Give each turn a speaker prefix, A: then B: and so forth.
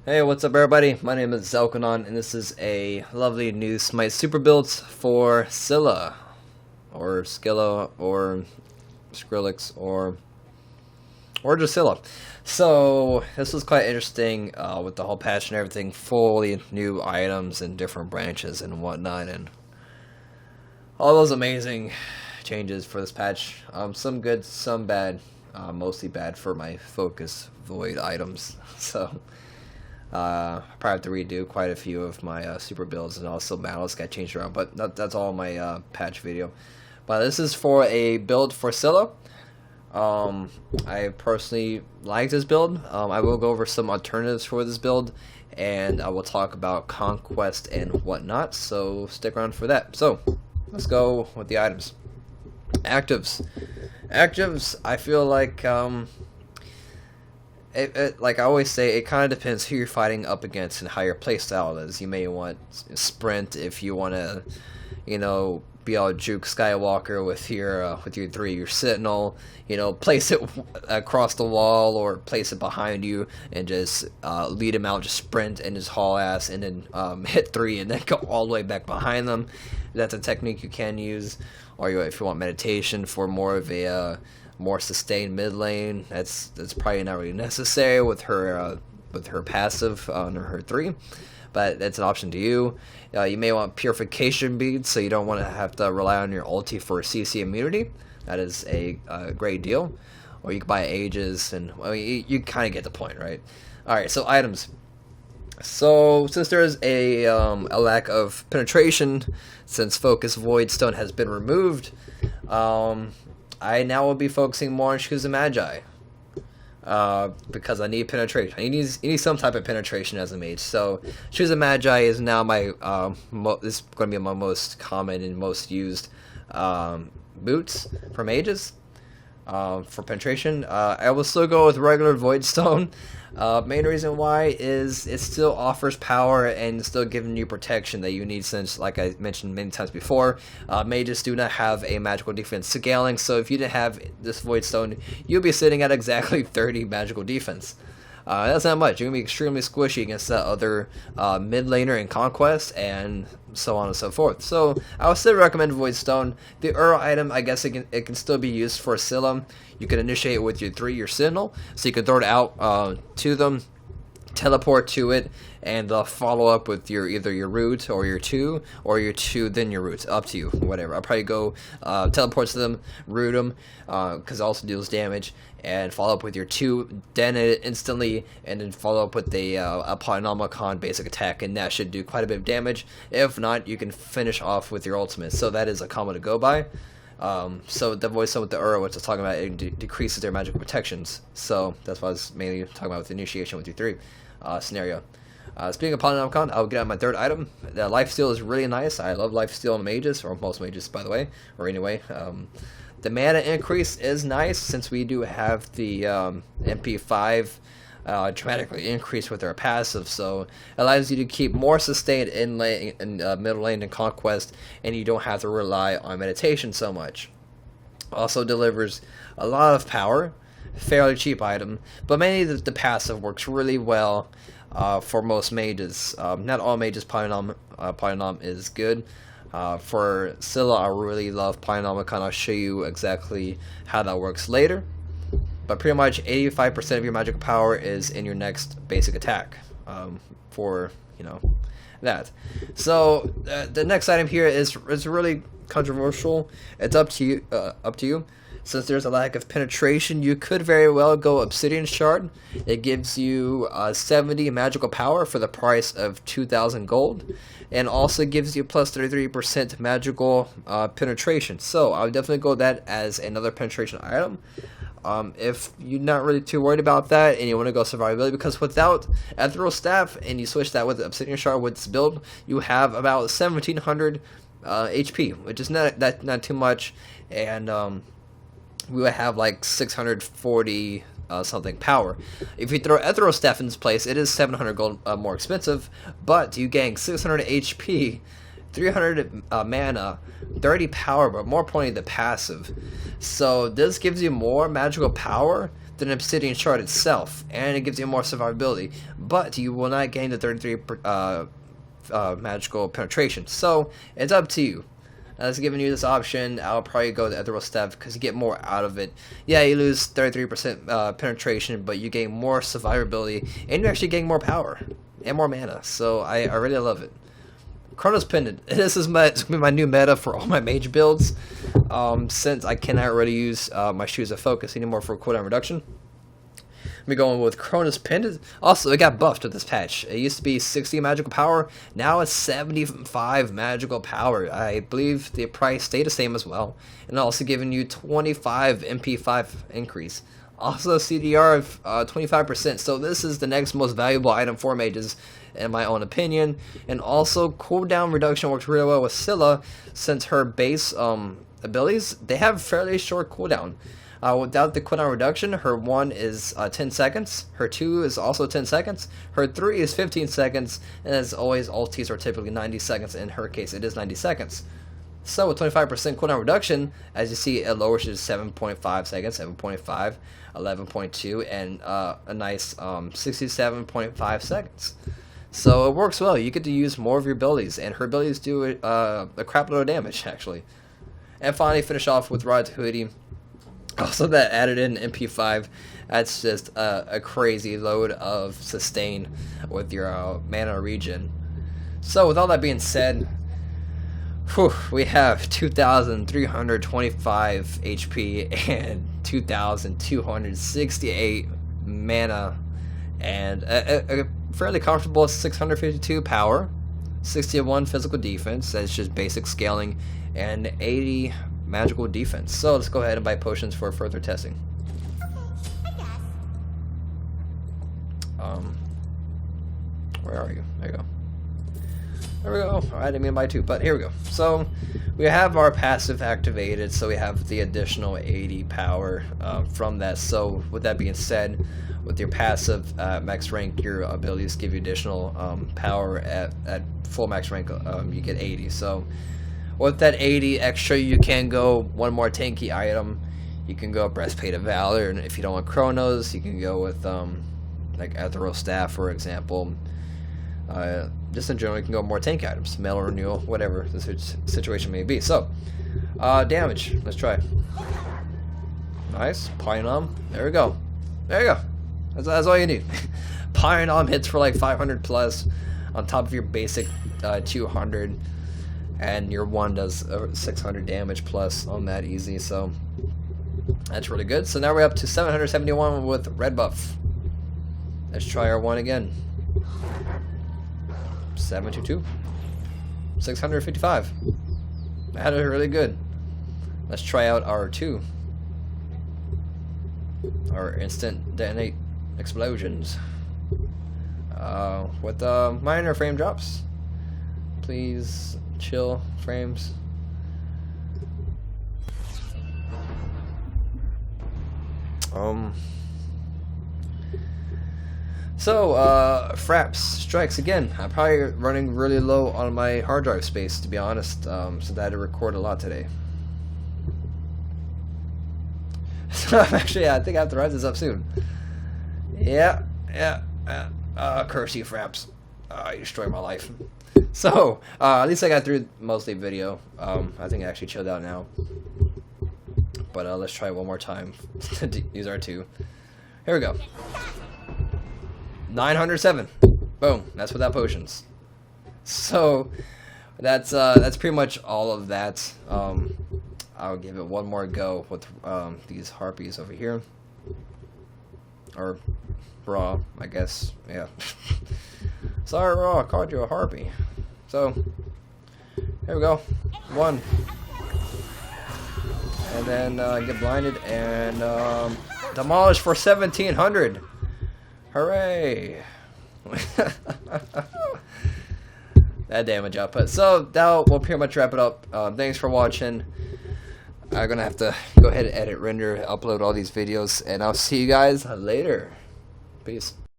A: Hey, what's up everybody? My name is Zelkanon, and this is a lovely new Smite super build for Scylla, or Skilla, or Skrillex, or just Scylla. So, this was quite interesting with the whole patch and everything, fully new items and different branches and whatnot, and all those amazing changes for this patch. Some good, some bad, mostly bad for my Focus Void items, so... I probably have to redo quite a few of my super builds, and also battles got changed around, but that's all my patch video. But this is for a build for Scylla. I personally like this build. I will go over some alternatives for this build, and I will talk about conquest and whatnot, so stick around for that. So let's go with the items. Actives, I feel like like I always say, it kind of depends who you're fighting up against and how your playstyle is. You may want sprint if you want to, be all juke Skywalker with your 3, your Sentinel. Place it across the wall or place it behind you and just lead him out, just sprint and just haul ass, and then hit 3 and then go all the way back behind them. That's a technique you can use. Or if you want meditation for more of a more sustained mid lane, that's probably not really necessary with her passive on her 3, but that's an option to you. You may want purification beads, so you don't want to have to rely on your ulti for CC immunity. That is a great deal. Or you can buy Aegis, and you kind of get the point, right? All right, so items. So since there is a lack of penetration, since Focus Void Stone has been removed, I now will be focusing more on Shoes of Magi, because I need penetration. I need some type of penetration as a mage. So Shoes of Magi is now my this is going to be my most common and most used boots for mages for penetration. I will still go with regular Void Stone. Main reason why is it still offers power and still giving you protection that you need, since, like I mentioned many times before, mages do not have a magical defense scaling, so if you didn't have this Void Stone, you'll be sitting at exactly 30 magical defense. That's not much. You're going to be extremely squishy against that other mid laner in Conquest, and so on and so forth. So I would still recommend Void Stone. The Uro item, I guess it can still be used for Scylla. You can initiate with your 3, your Sentinel, so you can throw it out to them, teleport to it, and follow up with either your root or your 2, or your 2 then your root. Up to you, whatever. I'll probably go teleport to them, root them, because it also deals damage, and follow up with your 2, den it instantly, and then follow up with a Polynomicon basic attack, and that should do quite a bit of damage. If not, you can finish off with your ultimate. So that is a combo to go by. So the Void Stone with the Uro, which I was talking about, it decreases their magical protections. So that's what I was mainly talking about with the initiation with your 3 scenario. Speaking of Polynomicon, I'll get on my 3rd item. The Lifesteal is really nice. I love Lifesteal on mages, or most mages, by the way. Or anyway, the mana increase is nice, since we do have the MP5 dramatically increased with our passive, so it allows you to keep more sustained in middle lane and Conquest, and you don't have to rely on meditation so much. Also delivers a lot of power, fairly cheap item, but mainly the passive works really well for most mages. Not all mages Polynom is good. For Scylla, I really love Polynomicon. I'll show you exactly how that works later. But pretty much 85% of your magical power is in your next basic attack for, that. So the next item here is really controversial. It's up to you. Since there's a lack of penetration, you could very well go Obsidian Shard. It gives you 70 magical power for the price of 2,000 gold, and also gives you plus 33% magical penetration. So I would definitely go that as another penetration item. If you're not really too worried about that and you want to go survivability, because without Ethereal Staff and you switch that with Obsidian Shard with this build, you have about 1,700 HP, which is not too much, and we would have like 640 something power. If you throw Ethereal Staff in this place, it is 700 gold more expensive, but you gain 600 HP, 300 mana, 30 power, but more importantly the passive. So this gives you more magical power than Obsidian Shard itself, and it gives you more survivability, but you will not gain the 33 magical penetration. So it's up to you. As giving you this option, I'll probably go the Ethereal Staff because you get more out of it. Yeah, you lose 33% penetration, but you gain more survivability, and you actually gain more power and more mana. So I really love it. Chronos Pendant. This is my new meta for all my mage builds. Since I cannot really use my Shoes of Focus anymore for cooldown reduction, we're going with Chronos Pendant. Also, it got buffed with this patch. It used to be 60 magical power. Now it's 75 magical power. I believe the price stayed the same as well. And also giving you 25 MP5 increase. Also CDR of 25%. So this is the next most valuable item for mages, in my own opinion. And also cooldown reduction works really well with Scylla, since her base abilities, they have fairly short cooldown. Without the cooldown reduction, her 1 is 10 seconds, her 2 is also 10 seconds, her 3 is 15 seconds, and as always, ultis are typically 90 seconds. In her case, it is 90 seconds. So with 25% cooldown reduction, as you see, it lowers to 7.5 seconds, 7.5, 11.2, and a nice 67.5 seconds. So it works well. You get to use more of your abilities, and her abilities do a crap load of damage, actually. And finally, finish off with Rod Hoodie. Also, that added in MP5, that's just a crazy load of sustain with your mana regen. So, with all that being said, we have 2,325 HP and 2,268 mana, and a fairly comfortable 652 power, 61 physical defense, that's just basic scaling, and 80 magical defense. So let's go ahead and buy potions for further testing. Where are you? There you go. There we go. I didn't mean to buy 2, but here we go. So we have our passive activated, so we have the additional 80 power from that. So with that being said, with your passive max rank, your abilities give you additional power at full max rank. You get 80. So with that 80 extra, you can go one more tanky item. You can go Breastplate of Valor, and if you don't want Chronos, you can go with like Ethereal Staff, for example. Just in general, you can go more tank items, Metal Renewal, whatever the situation may be. So, damage. Let's try. Nice. Pionom. There we go. There you go. That's all you need. Pionom hits for like 500 plus on top of your basic 200. And your 1 does 600 damage plus on that easy, so that's really good. So now we're up to 771 with red buff. Let's try our 1 again. 722. 655. That is really good. Let's try out our 2. Our instant detonate explosions. With minor frame drops. Please chill frames. Fraps strikes again. I'm probably running really low on my hard drive space, to be honest, since I had to record a lot today. So actually, I think I have to write this up soon. Yeah. Curse you, Fraps. You destroyed my life. So, at least I got through mostly video. I think I actually chilled out now. But let's try one more time to use our 2. Here we go. 907. Boom. That's without potions. So, that's pretty much all of that. I'll give it one more go with these harpies over here. Or raw, I guess. Yeah. Sorry, raw. I called you a harpy. So, here we go. 1. And then get blinded and demolish for 1,700. Hooray! That damage output. So, that will pretty much wrap it up. Thanks for watching. I'm going to have to go ahead and edit, render, upload all these videos. And I'll see you guys later. Peace.